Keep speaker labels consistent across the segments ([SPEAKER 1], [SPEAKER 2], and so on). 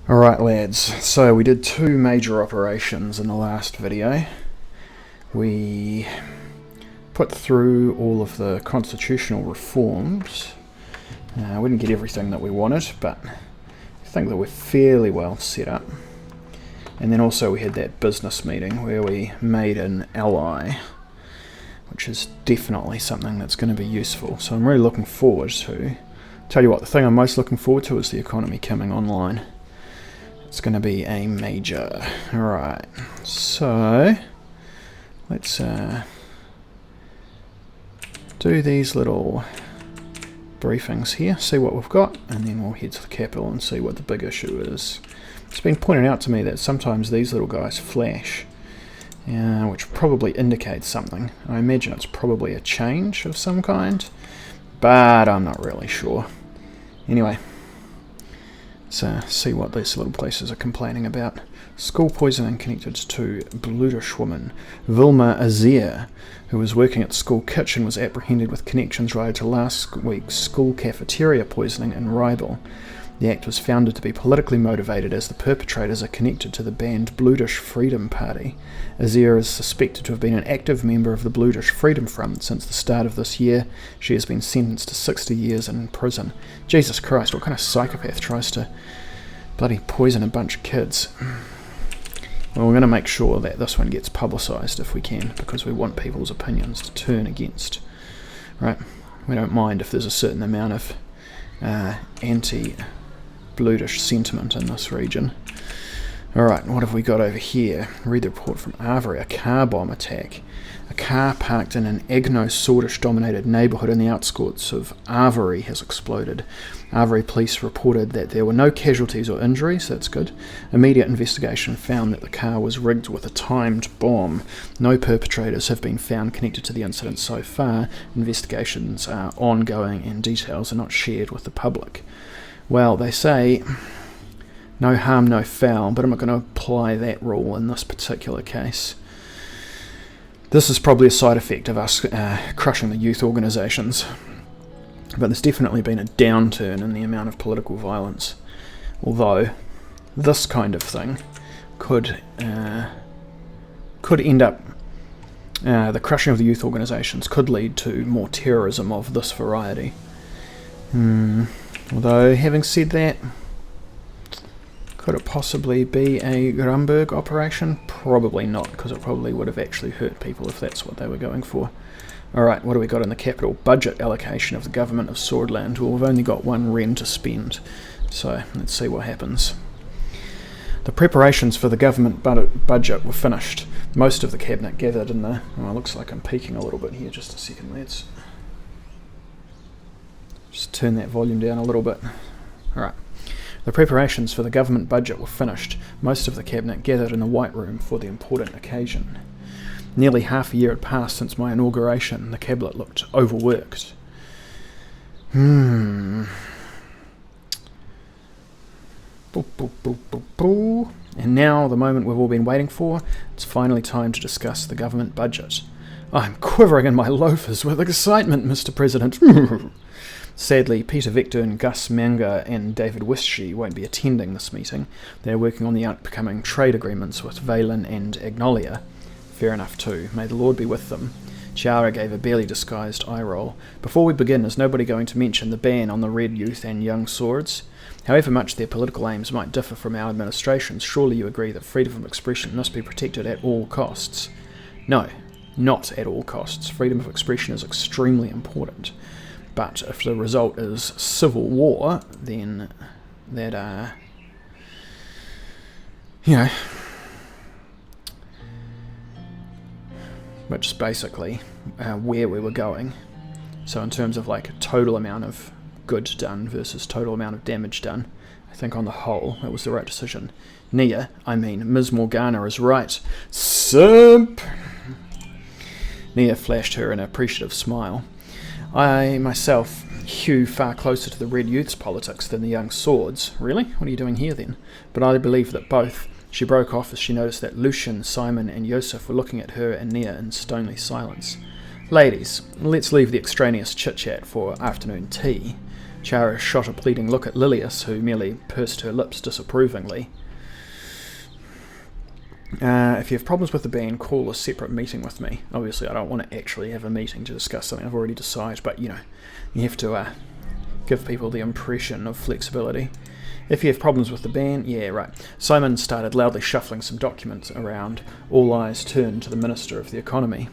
[SPEAKER 1] Alright lads, so we did two major operations in the last video. We put through all of the constitutional reforms. We didn't get everything that we wanted, but I think that we're fairly well set up. And then also we had that business meeting where we made an ally, which is definitely something that's going to be useful. So I'm really looking forward to... Tell you what, the thing I'm most looking forward to is the economy coming online. It's going to be a major. Alright, so let's do these little briefings here, see what we've got, and then we'll head to the capital and see what the big issue is. It's been pointed out to me that sometimes these little guys flash, which probably indicates something. I imagine it's probably a change of some kind, but I'm not really sure. Anyway, let's see what these little places are complaining about. School poisoning connected to Bludish woman. Vilma Azir, who was working at the school kitchen, was apprehended with connections related to last week's school cafeteria poisoning in Ribble. The act was found to be politically motivated as the perpetrators are connected to the banned Bludish Freedom Party. Azir is suspected to have been an active member of the Bludish Freedom Front since the start of this year. She has been sentenced to 60 years in prison. Jesus Christ, what kind of psychopath tries to bloody poison a bunch of kids? Well, we're going to make sure that this one gets publicised if we can, because we want people's opinions to turn against. Right? We don't mind if there's a certain amount of anti-Bludish sentiment in this region. Alright, what have we got over here? Read the report from Avery. A car bomb attack. A car parked in an Agno-Swordish-dominated neighbourhood in the outskirts of Avery has exploded. Avery police reported that there were no casualties or injuries. That's good. Immediate investigation found that the car was rigged with a timed bomb. No perpetrators have been found connected to the incident so far. Investigations are ongoing and details are not shared with the public. Well, they say no harm, no foul, but I'm not going to apply that rule in this particular case. This is probably a side effect of us crushing the youth organisations, but there's definitely been a downturn in the amount of political violence, although this kind of thing could end up, the crushing of the youth organisations could lead to more terrorism of this variety. Although, having said that, could it possibly be a Grumberg operation? Probably not, because it probably would have actually hurt people if that's what they were going for. Alright, what do we got in the capital? Budget allocation of the government of Swordland. Well, we've only got one ren to spend, so let's see what happens. The preparations for the government budget were finished. Most of the cabinet gathered in the... Oh, it looks like I'm peaking a little bit here. Just a second, lads. Just turn that volume down a little bit. Alright. The preparations for the government budget were finished. Most of the cabinet gathered in the White Room for the important occasion. Nearly half a year had passed since my inauguration. The cabinet looked overworked. And now, the moment we've all been waiting for, it's finally time to discuss the government budget. I'm quivering in my loafers with excitement, Mr. President. Sadly, Peter Victor and Gus Manga and David Wishy won't be attending this meeting. They're working on the upcoming trade agreements with Valen and Agnolia. Fair enough too. May the Lord be with them. Chiara gave a barely disguised eye roll. Before we begin, is nobody going to mention the ban on the red youth and young swords? However much their political aims might differ from our administration's, surely you agree that freedom of expression must be protected at all costs? No, not at all costs. Freedom of expression is extremely important. But if the result is civil war, then that, which is basically where we were going. So in terms of like total amount of good done versus total amount of damage done, I think on the whole it was the right decision. Ms. Morgana is right. Simp! Nia flashed her an appreciative smile. I, myself, hew far closer to the Red Youth's politics than the young swords. Really? What are you doing here then? But I believe that both. She broke off as she noticed that Lucian, Simon and Yosef were looking at her and Nia in stony silence. Ladies, let's leave the extraneous chit-chat for afternoon tea. Chara shot a pleading look at Lilius, who merely pursed her lips disapprovingly. If you have problems with the ban, call a separate meeting with me. Obviously, I don't want to actually have a meeting to discuss something I've already decided, but, you have to give people the impression of flexibility. If you have problems with the ban, yeah, right. Simon started loudly shuffling some documents around. All eyes turned to the Minister of the Economy.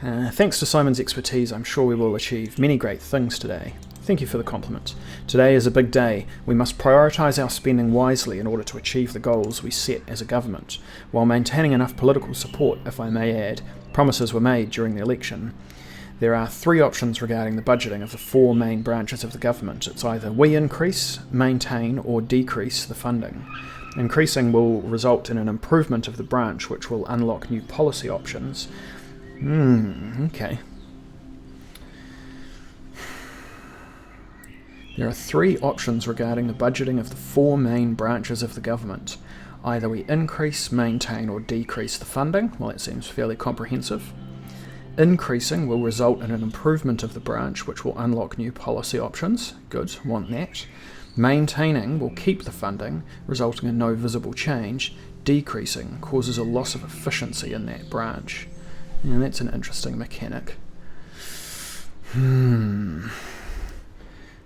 [SPEAKER 1] Thanks to Simon's expertise, I'm sure we will achieve many great things today. Thank you for the compliment. Today is a big day. We must prioritise our spending wisely in order to achieve the goals we set as a government, while maintaining enough political support, if I may add. Promises were made during the election. There are 3 options regarding the budgeting of the 4 main branches of the government. It's either we increase, maintain, or decrease the funding. Increasing will result in an improvement of the branch, which will unlock new policy options. Okay. There are 3 options regarding the budgeting of the 4 main branches of the government. Either we increase, maintain, or decrease the funding. Well, that seems fairly comprehensive. Increasing will result in an improvement of the branch, which will unlock new policy options. Good, want that. Maintaining will keep the funding, resulting in no visible change. Decreasing causes a loss of efficiency in that branch. And that's an interesting mechanic.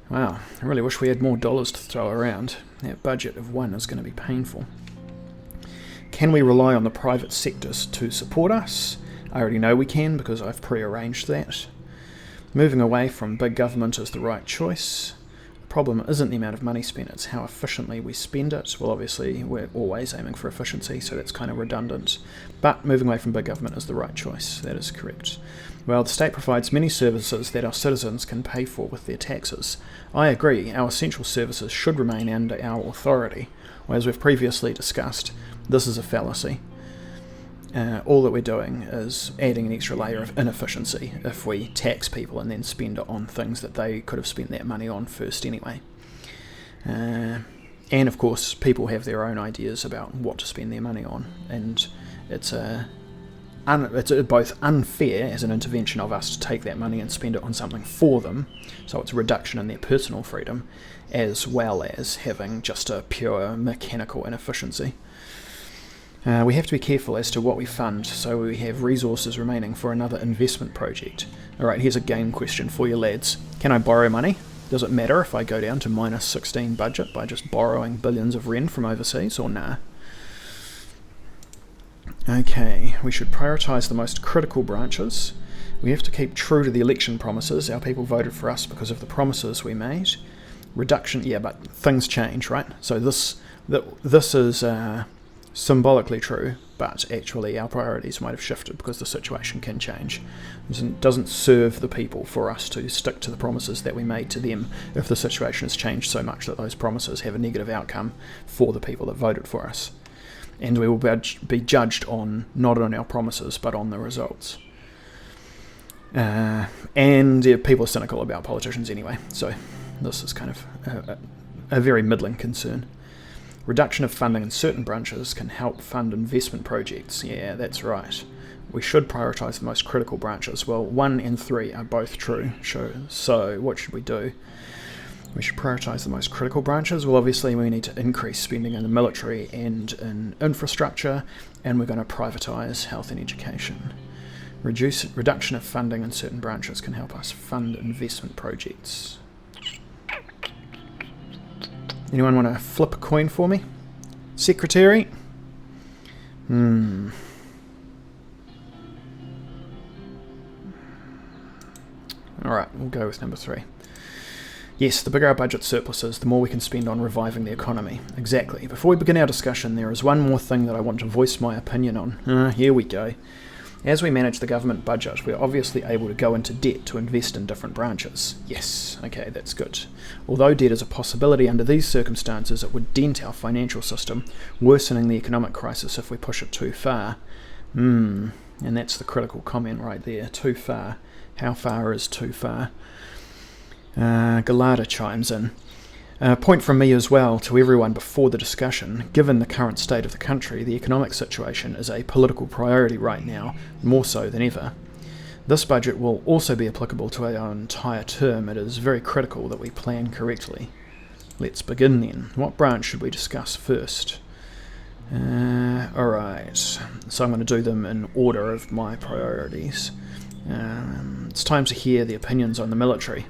[SPEAKER 1] Wow, I really wish we had more dollars to throw around. That budget of 1 is going to be painful. Can we rely on the private sectors to support us? I already know we can because I've pre-arranged that. Moving away from big government is the right choice. The problem isn't the amount of money spent, it's how efficiently we spend it. Well, obviously, we're always aiming for efficiency, so that's kind of redundant. But moving away from big government is the right choice. That is correct. Well, the state provides many services that our citizens can pay for with their taxes. I agree, our essential services should remain under our authority. Well, as we've previously discussed, this is a fallacy. All that we're doing is adding an extra layer of inefficiency if we tax people and then spend it on things that they could have spent that money on first anyway. And of course, people have their own ideas about what to spend their money on, and it's both unfair as an intervention of us to take that money and spend it on something for them, so it's a reduction in their personal freedom, as well as having just a pure mechanical inefficiency. We have to be careful as to what we fund, so we have resources remaining for another investment project. Alright, here's a game question for you lads. Can I borrow money? Does it matter if I go down to minus 16 budget by just borrowing billions of ren from overseas, or nah? Okay, we should prioritise the most critical branches. We have to keep true to the election promises. Our people voted for us because of the promises we made. Reduction, yeah, but things change, right? So this is symbolically true, but actually our priorities might have shifted because the situation can change. It doesn't serve the people for us to stick to the promises that we made to them if the situation has changed so much that those promises have a negative outcome for the people that voted for us. And we will be judged on not on our promises but on the results. And people are cynical about politicians anyway, so this is kind of a very middling concern. Reduction of funding in certain branches can help fund investment projects. Yeah, that's right. We should prioritise the most critical branches. Well, 1 and 3 are both true. So what should we do? We should prioritise the most critical branches. Well, obviously we need to increase spending in the military and in infrastructure, and we're going to privatise health and education. Reduction of funding in certain branches can help us fund investment projects. Anyone want to flip a coin for me? Secretary? Alright, we'll go with number 3. Yes, the bigger our budget surplus is, the more we can spend on reviving the economy. Exactly. Before we begin our discussion, there is one more thing that I want to voice my opinion on. Here we go. As we manage the government budget, we are obviously able to go into debt to invest in different branches. Yes, okay, that's good. Although debt is a possibility under these circumstances, it would dent our financial system, worsening the economic crisis if we push it too far. And that's the critical comment right there. Too far. How far is too far? Galada chimes in. Point from me as well to everyone before the discussion. Given the current state of the country, the economic situation is a political priority right now, more so than ever. This budget will also be applicable to our entire term. It is very critical that we plan correctly. Let's begin then. What branch should we discuss first? Alright, so I'm going to do them in order of my priorities. It's time to hear the opinions on the military.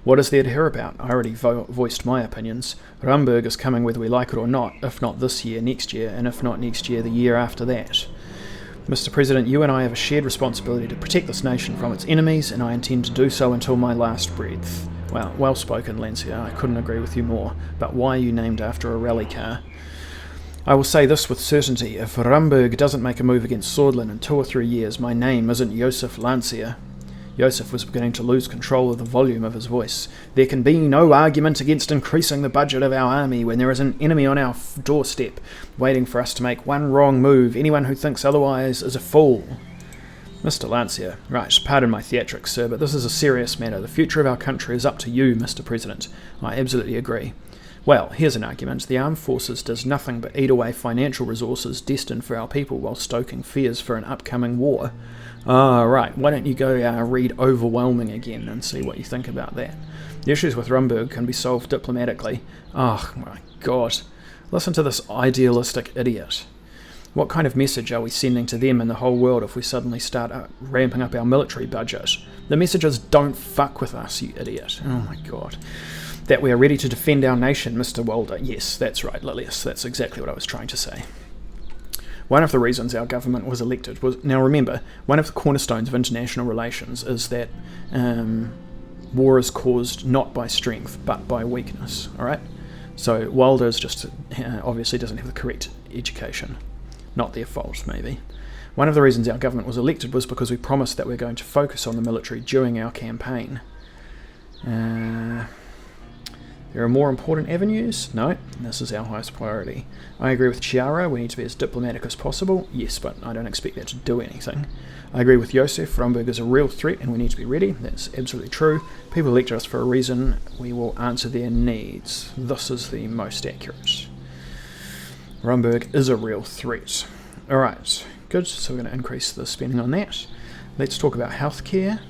[SPEAKER 1] What is there to hear about? I already voiced my opinions. Rumburg is coming whether we like it or not, if not this year, next year, and if not next year, the year after that. Mr. President, you and I have a shared responsibility to protect this nation from its enemies, and I intend to do so until my last breath. Well spoken, Lancia. I couldn't agree with you more. But why are you named after a rally car? I will say this with certainty. If Rumburg doesn't make a move against Swordland in 2 or 3 years, my name isn't Joseph Lancia. Joseph was beginning to lose control of the volume of his voice. There can be no argument against increasing the budget of our army when there is an enemy on our doorstep, waiting for us to make one wrong move. Anyone who thinks otherwise is a fool. Mr. Lancia, right, pardon my theatrics, sir, but this is a serious matter. The future of our country is up to you, Mr. President. I absolutely agree. Well, here's an argument. The armed forces does nothing but eat away financial resources destined for our people while stoking fears for an upcoming war. Right, why don't you go read Overwhelming again and see what you think about that. The issues with Rumburg can be solved diplomatically. Oh my god. Listen to this idealistic idiot. What kind of message are we sending to them and the whole world if we suddenly start ramping up our military budget? The message is don't fuck with us, you idiot. Oh my god. That we are ready to defend our nation, Mr. Walder. Yes, that's right, Lilius. That's exactly what I was trying to say. One of the reasons our government was elected was... Now remember, one of the cornerstones of international relations is that war is caused not by strength, but by weakness, alright? So Walder's just obviously doesn't have the correct education. Not their fault, maybe. One of the reasons our government was elected was because we promised that we're going to focus on the military during our campaign. There are more important avenues? No, this is our highest priority. I agree with Chiara, we need to be as diplomatic as possible. Yes, but I don't expect that to do anything. I agree with Joseph, Rumburg is a real threat and we need to be ready. That's absolutely true. People elected us for a reason. We will answer their needs. This is the most accurate. Rumburg is a real threat. Alright, good. So we're going to increase the spending on that. Let's talk about healthcare.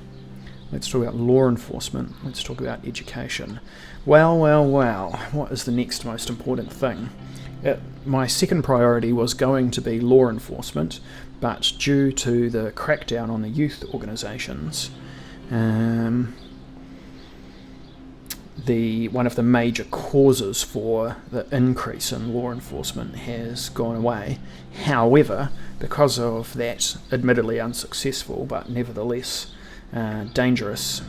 [SPEAKER 1] Let's talk about law enforcement. Let's talk about education. Well. What is the next most important thing? My second priority was going to be law enforcement, but due to the crackdown on the youth organisations, one of the major causes for the increase in law enforcement has gone away. However, because of that admittedly unsuccessful but nevertheless dangerous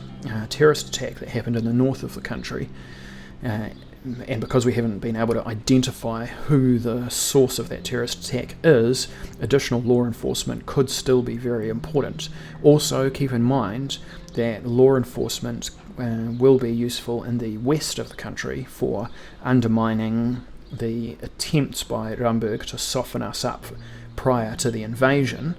[SPEAKER 1] terrorist attack that happened in the north of the country, and because we haven't been able to identify who the source of that terrorist attack is, additional law enforcement could still be very important. Also, keep in mind that law enforcement will be useful in the west of the country for undermining the attempts by Rumburg to soften us up prior to the invasion,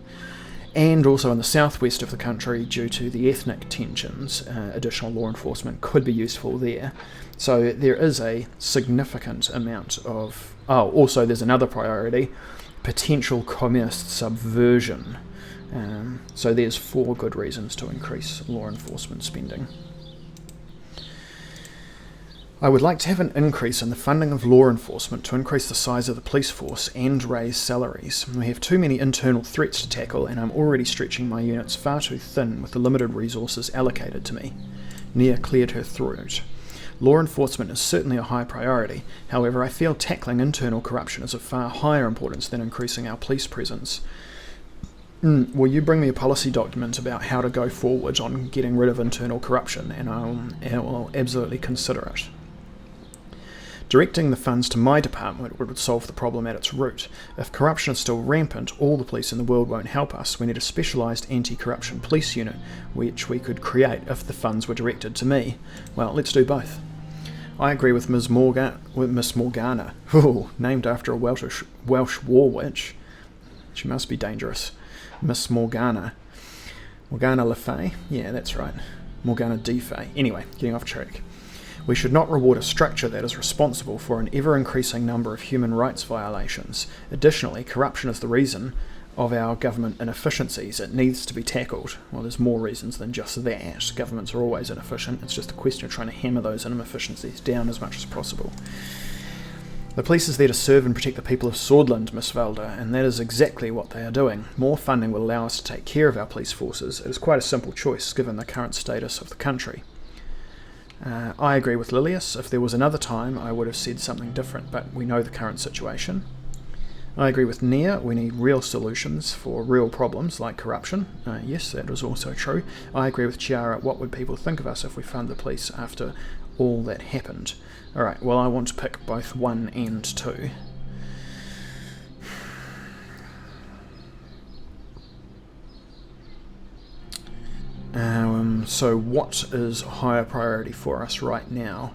[SPEAKER 1] and also in the southwest of the country due to the ethnic tensions. Additional law enforcement could be useful there. So there is a significant amount of... Oh, also there's another priority, potential communist subversion. So there's 4 good reasons to increase law enforcement spending. I would like to have an increase in the funding of law enforcement to increase the size of the police force and raise salaries. We have too many internal threats to tackle and I'm already stretching my units far too thin with the limited resources allocated to me. Nia cleared her throat. Law enforcement is certainly a high priority, however I feel tackling internal corruption is of far higher importance than increasing our police presence. Will you bring me a policy document about how to go forward on getting rid of internal corruption, and I will absolutely consider it. Directing the funds to my department would solve the problem at its root. If corruption is still rampant, all the police in the world won't help us. We need a specialised anti-corruption police unit, which we could create if the funds were directed to me. Well, let's do both. I agree with Miss Morgana. Ooh, named after a Welsh war witch. She must be dangerous. Miss Morgana. Morgana Le Fay? Yeah, that's right. Morgana D. Fay. Anyway, getting off track. We should not reward a structure that is responsible for an ever-increasing number of human rights violations. Additionally, corruption is the reason of our government inefficiencies. It needs to be tackled. Well, there's more reasons than just that. Governments are always inefficient. It's just a question of trying to hammer those inefficiencies down as much as possible. The police is there to serve and protect the people of Swordland, Miss Valda, and that is exactly what they are doing. More funding will allow us to take care of our police forces. It is quite a simple choice, given the current status of the country. I agree with Lilius. If there was another time, I would have said something different, but we know the current situation. I agree with Nia. We need real solutions for real problems like corruption. Yes, that is also true. I agree with Chiara. What would people think of us if we fund the police after all that happened? Alright, well, I want to pick both 1 and 2. So what is higher priority for us right now?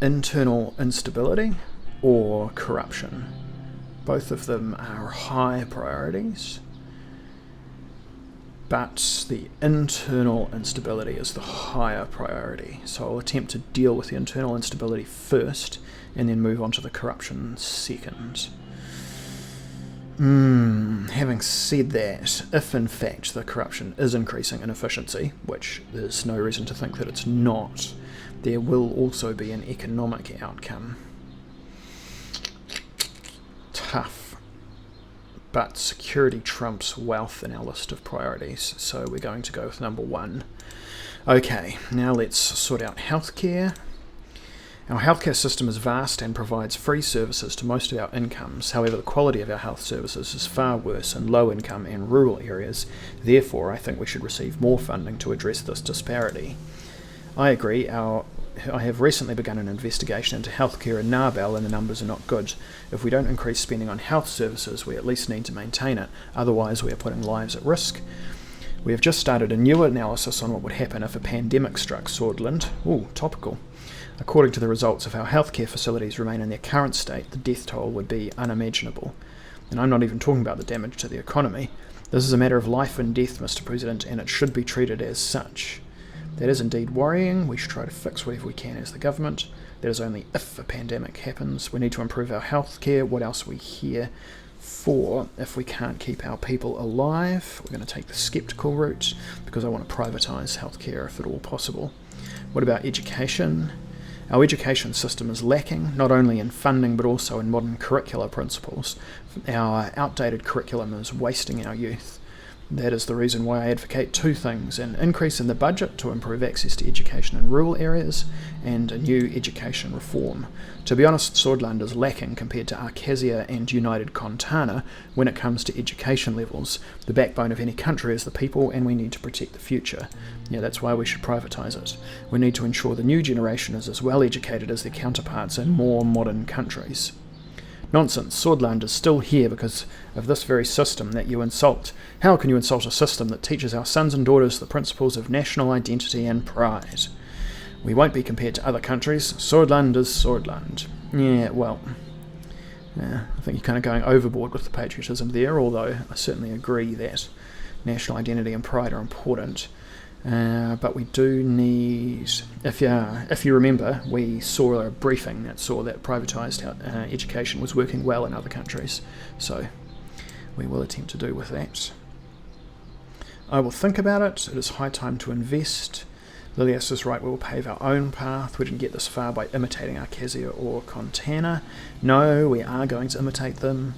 [SPEAKER 1] Internal instability or corruption? Both of them are high priorities, but the internal instability is the higher priority. So I'll attempt to deal with the internal instability first and then move on to the corruption second. Having said that, if in fact the corruption is increasing in efficiency, which there's no reason to think that it's not, there will also be an economic outcome. Tough. But security trumps wealth in our list of priorities, so we're going to go with number 1. Okay, now let's sort out healthcare. Our healthcare system is vast and provides free services to most of our incomes. However, the quality of our health services is far worse in low income and rural areas. Therefore, I think we should receive more funding to address this disparity. I agree. I have recently begun an investigation into healthcare in Narbel, and the numbers are not good. If we don't increase spending on health services, we at least need to maintain it. Otherwise, we are putting lives at risk. We have just started a new analysis on what would happen if a pandemic struck Swordland. Ooh, topical. According to the results, if our healthcare facilities remain in their current state, the death toll would be unimaginable. And I'm not even talking about the damage to the economy. This is a matter of life and death, Mr. President, and it should be treated as such. That is indeed worrying. We should try to fix whatever we can as the government. That is only if a pandemic happens. We need to improve our healthcare. What else are we here for if we can't keep our people alive? We're going to take the sceptical route because I want to privatise healthcare if at all possible. What about education? Our education system is lacking, not only in funding but also in modern curricular principles. Our outdated curriculum is wasting our youth. That is the reason why I advocate 2 things: an increase in the budget to improve access to education in rural areas, and a new education reform. To be honest, Swordland is lacking compared to Arcasia and United Contana when it comes to education levels. The backbone of any country is the people, and we need to protect the future. Yeah, that's why we should privatise it. We need to ensure the new generation is as well educated as their counterparts in more modern countries. Nonsense. Swordland is still here because of this very system that you insult. How can you insult a system that teaches our sons and daughters the principles of national identity and pride? We won't be compared to other countries. Swordland is Swordland. Yeah, well, I think you're kind of going overboard with the patriotism there, although I certainly agree that national identity and pride are important. But we do need, if you remember, we saw a briefing that saw that privatised education was working well in other countries, so we will attempt to do with that. I will think about it. It is high time to invest. Lilius is right, we will pave our own path. We didn't get this far by imitating Arcasia or Contana. No, we are going to imitate them,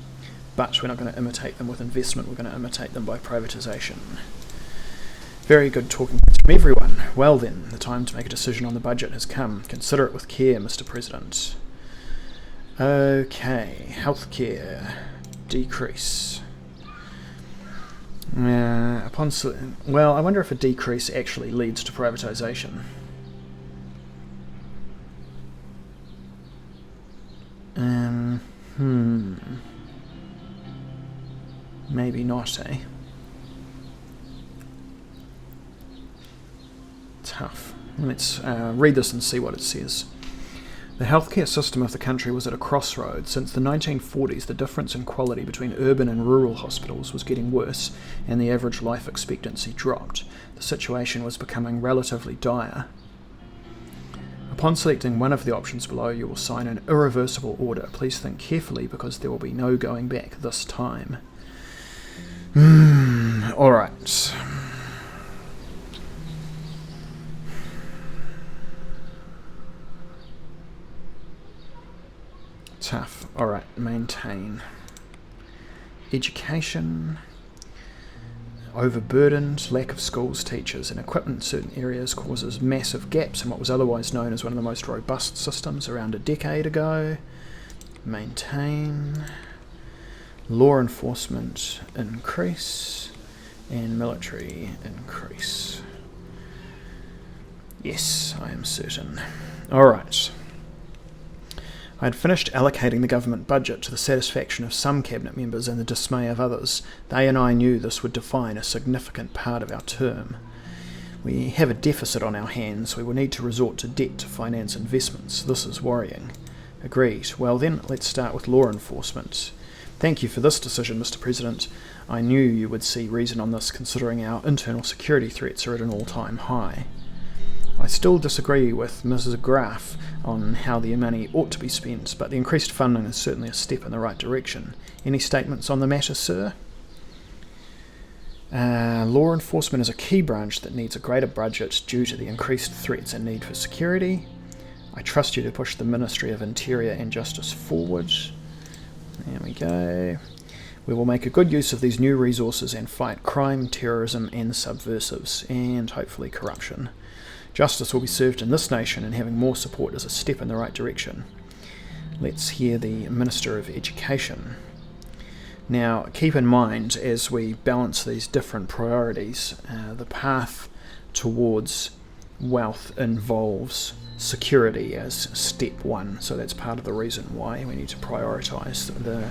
[SPEAKER 1] but we're not going to imitate them with investment, we're going to imitate them by privatisation. Very good talking points from everyone. Well then, the time to make a decision on the budget has come. Consider it with care, Mr. President. Okay, healthcare. Decrease. Well, I wonder if a decrease actually leads to privatisation. Maybe not, eh? Tough. Let's read this and see what it says. The healthcare system of the country was at a crossroads. Since the 1940s, the difference in quality between urban and rural hospitals was getting worse, and the average life expectancy dropped. The situation was becoming relatively dire. Upon selecting one of the options below, you will sign an irreversible order. Please think carefully because there will be no going back this time. Alright. Tough. Alright, maintain. Education. Overburdened, lack of schools, teachers, and equipment in certain areas causes massive gaps in what was otherwise known as one of the most robust systems around a decade ago. Maintain. Law enforcement increase. And military increase. Yes, I am certain. Alright. I had finished allocating the government budget to the satisfaction of some cabinet members and the dismay of others. They and I knew this would define a significant part of our term. We have a deficit on our hands. We will need to resort to debt to finance investments. This is worrying. Agreed. Well then, let's start with law enforcement. Thank you for this decision, Mr. President. I knew you would see reason on this, considering our internal security threats are at an all-time high. I still disagree with Mrs. Graff on how the money ought to be spent, but the increased funding is certainly a step in the right direction. Any statements on the matter, sir? Law enforcement is a key branch that needs a greater budget due to the increased threats and need for security. I trust you to push the Ministry of Interior and Justice forward. There we go. We will make a good use of these new resources and fight crime, terrorism and subversives, and hopefully corruption. Justice will be served in this nation, and having more support is a step in the right direction. Let's hear the Minister of Education. Now, keep in mind, as we balance these different priorities, the path towards wealth involves security as step one. So that's part of the reason why we need to prioritise the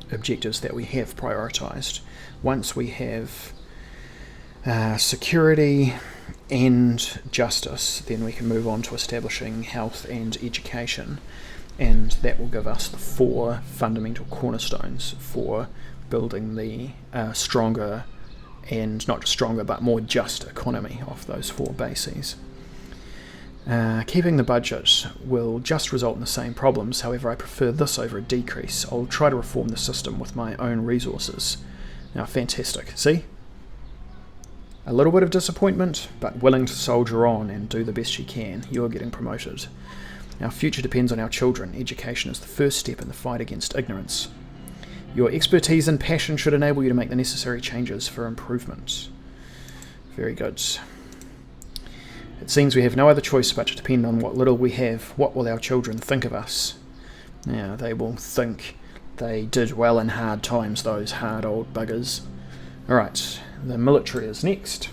[SPEAKER 1] objectives that we have prioritised. Once we have security and justice, then we can move on to establishing health and education, and that will give us the 4 fundamental cornerstones for building the stronger, and not just stronger but more just economy off those 4 bases. Keeping the budget will just result in the same problems. However, I prefer this over a decrease. I'll try to reform the system with my own resources. Now, fantastic. See? A little bit of disappointment, but willing to soldier on and do the best you can. You're getting promoted. Our future depends on our children. Education is the first step in the fight against ignorance. Your expertise and passion should enable you to make the necessary changes for improvement. Very good. It seems we have no other choice but to depend on what little we have. What will our children think of us? Now, they will think they did well in hard times, those hard old buggers. Alright, the military is next.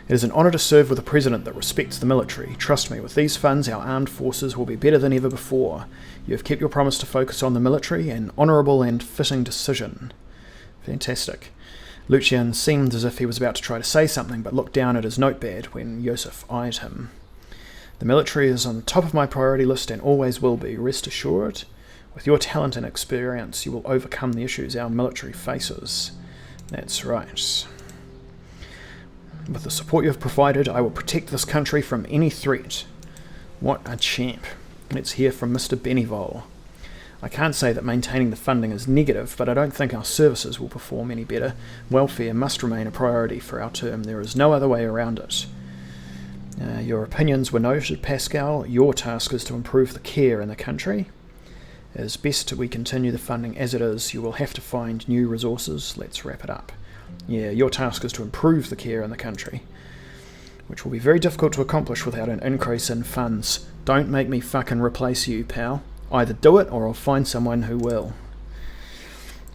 [SPEAKER 1] It is an honour to serve with a president that respects the military. Trust me, with these funds our armed forces will be better than ever before. You have kept your promise to focus on the military, an honourable and fitting decision. Fantastic. Lucian seemed as if he was about to try to say something, but looked down at his notepad when Yosef eyed him. The military is on the top of my priority list and always will be, rest assured. With your talent and experience, you will overcome the issues our military faces. That's right. With the support you have provided, I will protect this country from any threat. What a champ. Let's hear from Mr. Benivol. I can't say that maintaining the funding is negative, but I don't think our services will perform any better. Welfare must remain a priority for our term. There is no other way around it. Your opinions were noted, Pascal. Your task is to improve the care in the country. As best we continue the funding as it is, you will have to find new resources. Let's wrap it up. Yeah, your task is to improve the care in the country, which will be very difficult to accomplish without an increase in funds. Don't make me fucking replace you, pal. Either do it or I'll find someone who will.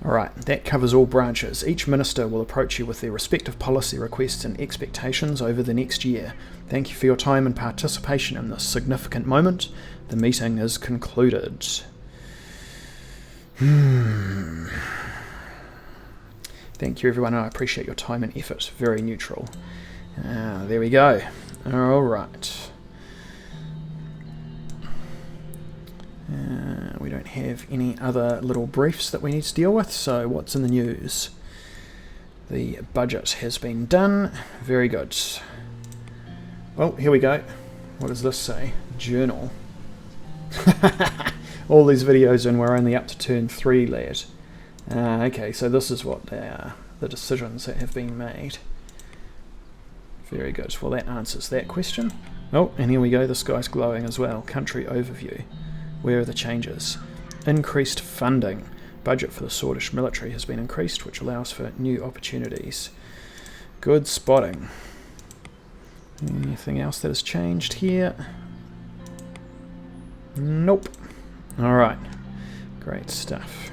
[SPEAKER 1] Alright, that covers all branches. Each minister will approach you with their respective policy requests and expectations over the next year. Thank you for your time and participation in this significant moment. The meeting is concluded. Thank you everyone, I appreciate your time and effort. Very neutral. There we go. Alright. We don't have any other little briefs that we need to deal with, so what's in the news? The budget has been done. Very good. Well, here we go. What does this say? Journal. All these videos and we're only up to turn 3, lad. Okay, so this is what they are, the decisions that have been made. Very good. Well, that answers that question. Oh, and here we go. This guy's glowing as well. Country overview. Where are the changes? Increased funding. Budget for the Swedish military has been increased, which allows for new opportunities. Good spotting. Anything else that has changed here? Nope. Alright. Great stuff.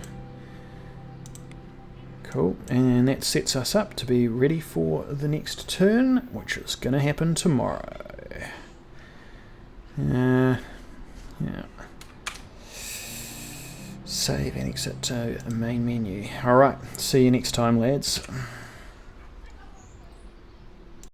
[SPEAKER 1] Cool. And that sets us up to be ready for the next turn, which is going to happen tomorrow. Yeah. Save and exit to the main menu. Alright. See you next time, lads.